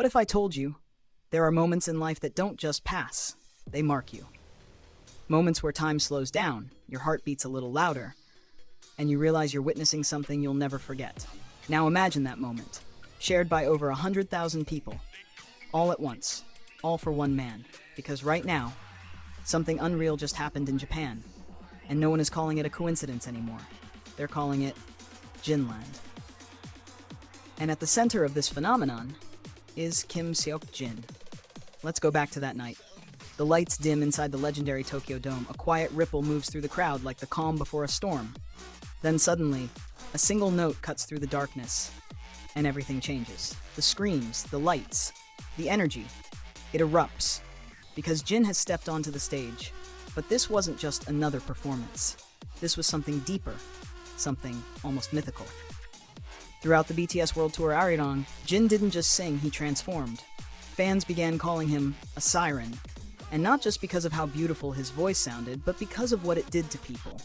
What if I told you there are moments in life that don't just pass, they mark you? Moments where time slows down, your heart beats a little louder, and you realize you're witnessing something you'll never forget. Now imagine that moment, shared by over 100,000 people, all at once, all for one man. Because right now, something unreal just happened in Japan, and no one is calling it a coincidence anymore. They're calling it Jinland. And at the center of this phenomenon is Kim Seok-jin. Let's go back to that night. The lights dim inside the legendary Tokyo Dome. A quiet ripple moves through the crowd like the calm before a storm. Then suddenly, a single note cuts through the darkness, and everything changes. The screams, the lights, the energy. It erupts, because Jin has stepped onto the stage. But this wasn't just another performance. This was something deeper, something almost mythical. Throughout the BTS World Tour Arirang, Jin didn't just sing, he transformed. Fans began calling him a siren, and not just because of how beautiful his voice sounded, but because of what it did to people.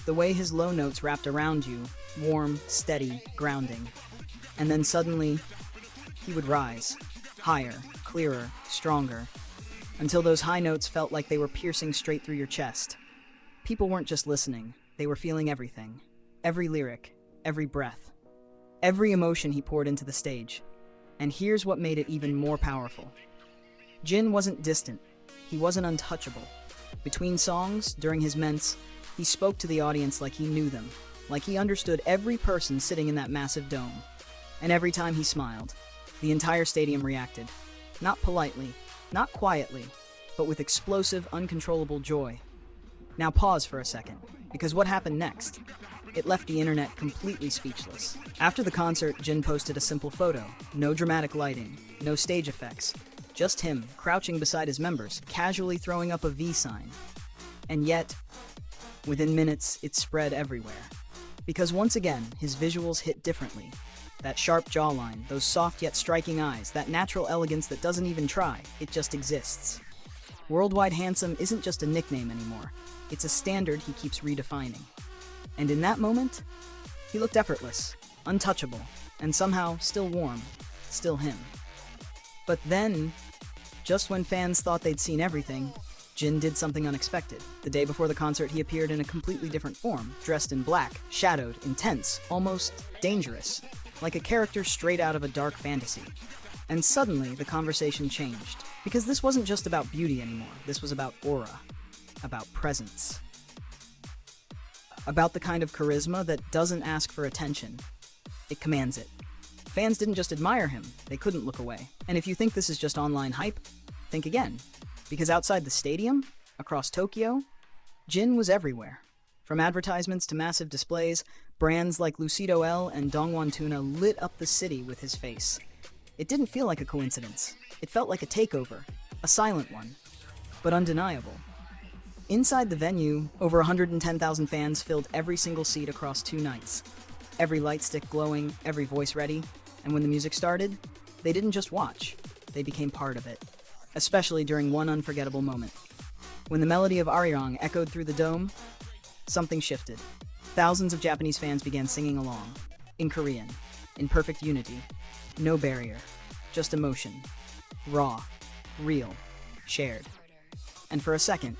The way his low notes wrapped around you, warm, steady, grounding. And then suddenly, he would rise, higher, clearer, stronger, until those high notes felt like they were piercing straight through your chest. People weren't just listening, they were feeling everything. Every lyric, every breath, every emotion he poured into the stage. And here's what made it even more powerful. Jin wasn't distant, he wasn't untouchable. Between songs, during his ments, he spoke to the audience like he knew them, like he understood every person sitting in that massive dome. And every time he smiled, the entire stadium reacted. Not politely, not quietly, but with explosive, uncontrollable joy. Now pause for a second, because what happened next? It left the internet completely speechless. After the concert, Jin posted a simple photo. No dramatic lighting, no stage effects. Just him, crouching beside his members, casually throwing up a V sign. And yet, within minutes, it spread everywhere. Because once again, his visuals hit differently. That sharp jawline, those soft yet striking eyes, that natural elegance that doesn't even try, it just exists. Worldwide handsome isn't just a nickname anymore. It's a standard he keeps redefining. And in that moment, he looked effortless, untouchable, and somehow still warm, still him. But then, just when fans thought they'd seen everything, Jin did something unexpected. The day before the concert, he appeared in a completely different form, dressed in black, shadowed, intense, almost dangerous, like a character straight out of a dark fantasy. And suddenly, the conversation changed. Because this wasn't just about beauty anymore. This was about aura, about presence. About the kind of charisma that doesn't ask for attention. It commands it. Fans didn't just admire him, they couldn't look away. And if you think this is just online hype, think again. Because outside the stadium, across Tokyo, Jin was everywhere. From advertisements to massive displays, brands like Lucido L and Dongwon Tuna lit up the city with his face. It didn't feel like a coincidence. It felt like a takeover, a silent one, but undeniable. Inside the venue, over 110,000 fans filled every single seat across 2 nights. Every light stick glowing, every voice ready, and when the music started, they didn't just watch, they became part of it. Especially during one unforgettable moment. When the melody of Arirang echoed through the dome, something shifted. Thousands of Japanese fans began singing along, in Korean, in perfect unity. No barrier, just emotion. Raw, real, shared. And for a second,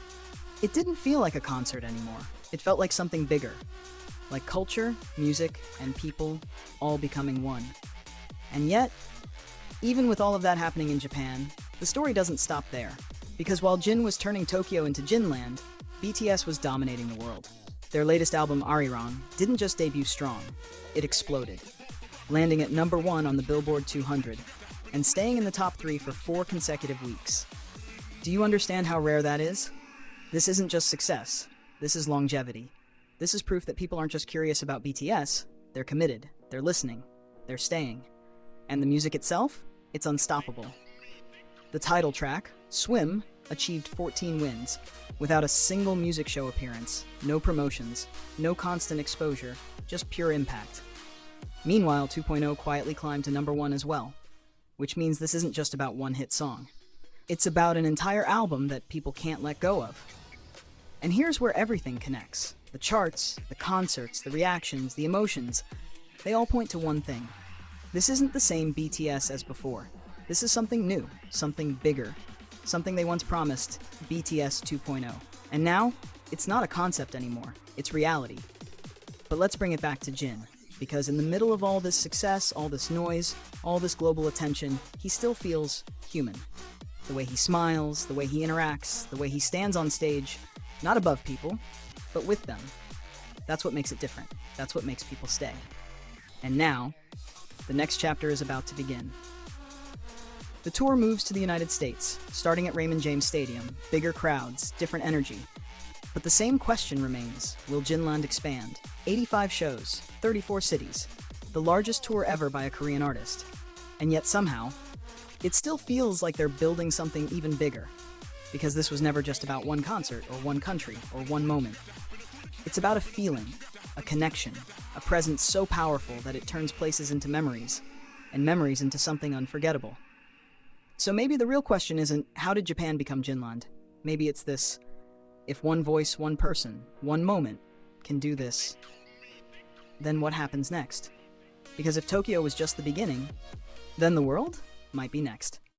it didn't feel like a concert anymore. It felt like something bigger. Like culture, music, and people all becoming one. And yet, even with all of that happening in Japan, the story doesn't stop there. Because while Jin was turning Tokyo into Jinland, BTS was dominating the world. Their latest album, Arirang, didn't just debut strong, it exploded. Landing at #1 on the Billboard 200, and staying in the top 3 for 4 consecutive weeks. Do you understand how rare that is? This isn't just success, this is longevity. This is proof that people aren't just curious about BTS, they're committed, they're listening, they're staying. And the music itself? It's unstoppable. The title track, Swim, achieved 14 wins, without a single music show appearance, no promotions, no constant exposure, just pure impact. Meanwhile, 2.0 quietly climbed to #1 as well, which means this isn't just about one hit song. It's about an entire album that people can't let go of. And here's where everything connects. The charts, the concerts, the reactions, the emotions, they all point to one thing. This isn't the same BTS as before. This is something new, something bigger, something they once promised, BTS 2.0. And now, it's not a concept anymore, it's reality. But let's bring it back to Jin, because in the middle of all this success, all this noise, all this global attention, he still feels human. The way he smiles, the way he interacts, the way he stands on stage, not above people, but with them. That's what makes it different. That's what makes people stay. And now, the next chapter is about to begin. The tour moves to the United States, starting at Raymond James Stadium, bigger crowds, different energy. But the same question remains, will Jinland expand? 85 shows, 34 cities, the largest tour ever by a Korean artist. And yet somehow, it still feels like they're building something even bigger, because this was never just about one concert or one country or one moment. It's about a feeling, a connection, a presence so powerful that it turns places into memories, and memories into something unforgettable. So maybe the real question isn't, how did Japan become Jinland? Maybe it's this, if one voice, one person, one moment can do this, then what happens next? Because if Tokyo was just the beginning, then the world might be next.